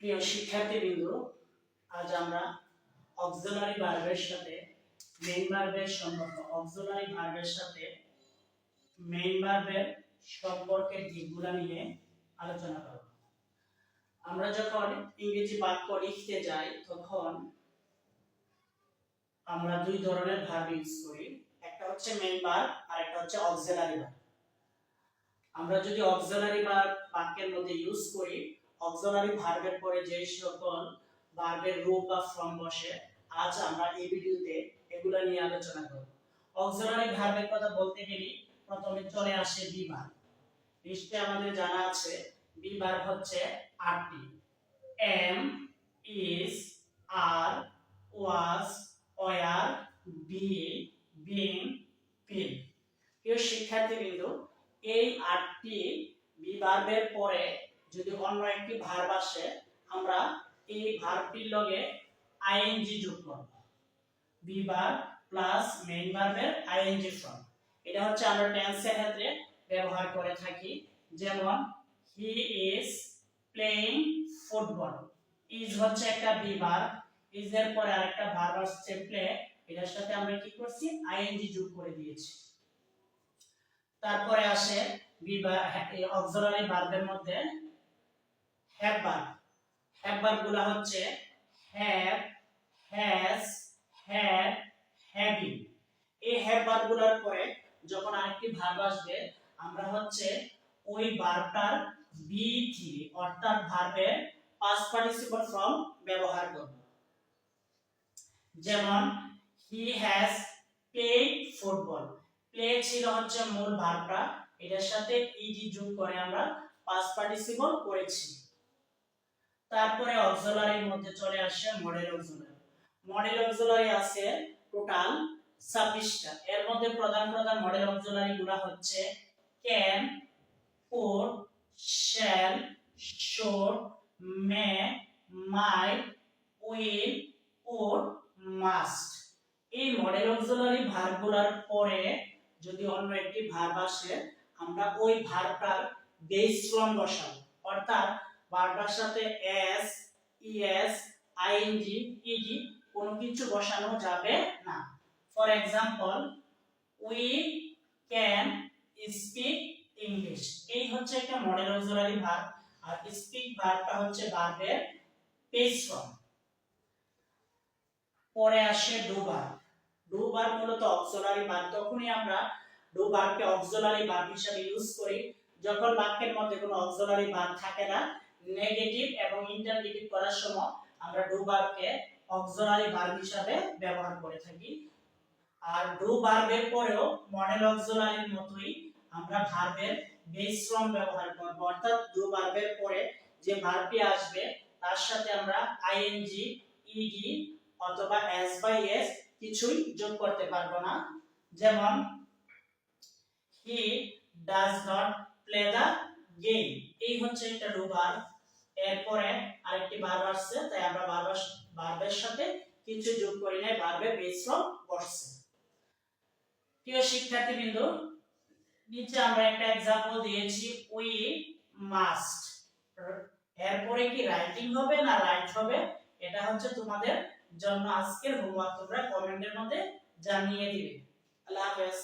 প্রিয় শিক্ষার্থীবৃন্দ, আজ আমরা অক্সিলারি ভার্বের সাথে মেইন ভার্বের সম্পর্ক অক্সিলারি ভার্বের সাথে মেইন ভার্বের সম্পর্কের দিকগুলো নিয়ে আলোচনা করব। আমরা যখন ইংরেজি বাক্য লিখতে যাই তখন আমরা দুই ধরনের ভার্ব ইউজ করি, একটা হচ্ছে মেইন ভার্ব আর একটা হচ্ছে অক্সিলারি ভার্ব। আমরা যদি অক্সিলারি ভার্ব বাক্যের মধ্যে ইউজ করি, অক্সিলারি ভার্বের পরে যে সকল ভার্বের রূপ বা ফর্ম বসে, আজ আমরা এই ভিডিওতে এগুলা নিয়ে আলোচনা করব। অক্সিলারি ভার্বের কথা বলতে গেলে প্রথমে চলে আসে বি ভার্ব। নিশ্চয়ই আমাদের জানা আছে বি ভার্ব হচ্ছে আটটি: am, is, are, was, were, be, being, been. প্রিয় শিক্ষার্থীবৃন্দ, এই আটটি বি ভার্বের পরে যদি অন্য একটি ভার্ব আসে, আমরা এই ভার্বটির লগে আইএনজি যোগ করব। বি ভার্ব প্লাস মেইন ভার্বের আইএনজি ফর্ম। এটা হচ্ছে আমরা টেন্সের ক্ষেত্রে ব্যবহার করে থাকি। যেমন he is playing football. Is হচ্ছে একটা বি ভার্ব, ইজ এর পরে আরেকটা ভার্ব আসছে প্লে, এটার সাথে আমরা কি করছি আইএনজি যোগ করে দিয়েছি। তারপরে আসে বি ভার্ব অক্সিলারি ভার্বের মধ্যে হ্যাভ ভার্ব। হ্যাভ ভার্বগুলো হচ্ছে হ্যাভ, হ্যাজ, হ্যাড, হ্যাভিং। এই হ্যাভ ভার্বগুলোর পরে যখন আরেকটি ভার্ব আসবে, আমরা হচ্ছে ওই ভার্বটার বি থ্রি অর্থাৎ ভার্বের পাস্ট পার্টিসিপল ফর্ম ব্যবহার করব। যেমন he has played football. Play ছিল হচ্ছে মূল ভার্বটা, এটার সাথে ইডি যোগ করে আমরা পাস্ট পার্টিসিপল করেছি। তারপরে অক্সিলারির মধ্যে চলে আসে মডেল অক্সিলারি। মডেল অক্সিলারি আছে টোটাল 26টা। এর মধ্যে প্রধান প্রধান মডেল অক্সিলারি গুলো হচ্ছে can, could, shall, should, may, might, will, would, must. এই মডেল অক্সিলারি ভার্বগুলোর পরে যদি অন্য একটি ভার্ব আসে, আমরা ওই ভার্বটার বেস ফর্ম বসাবো। অর্থাৎ ভার্বটার সাথে এস, ইএস, আইএনজি, ইডি কোনো কিছু বসানো যাবে না। For example, we can speak English. এই হচ্ছে একটা মডেল অক্সিলারি ভার্ব, আর স্পিক ভার্বটা হচ্ছে ভার্বের বেস ফর্ম। পরে আসে ডু ভার্ব। ডু ভার্ব মূলত অক্সিলারি ভার্ব। তখনই আমরা ডু ভার্বকে অক্সিলারি ভার্ব হিসেবে ইউজ করি যখন বাক্যের মধ্যে কোনো অক্সিলারি ভার্ব থাকে না। নেগেটিভ এবং ইন্টারগেটিভ করার সময় আমরা ডু ভার্বকে অক্সিলারি ভার্ব হিসেবে ব্যবহার করে থাকি। আর ডু ভার্বের পরেও মডেল অক্সিলারির মতোই আমরা ভার্বের বেস ফর্ম ব্যবহার করব। অর্থাৎ ডু ভার্বের পরে যে ভার্বটি আসবে তার সাথে আমরা আইএনজি, ইডি অথবা এস বাই এস কিছুই যোগ করতে পারবো না। যেমন he does not play the game. এই হচ্ছে একটা ডু ভার্ব। এরপরে আরেকটি ভার্ব আসছে, তাই আমরা ভার্বের সাথে কিছু যোগ করি নাই, ভার্বের বেস ফর্ম বসছে। প্রিয় শিক্ষার্থীবৃন্দ, নিচে আমরা একটা एग्जांपल দিয়েছি উই মাস্ট। এরপরে কি রাইটিং হবে না রাইট হবে, এটা হচ্ছে তোমাদের জন্য আজকের হোমওয়ার্ক। তোমরা কমেন্টের মধ্যে জানিয়ে দিবে। আল্লাহ হাফেজ।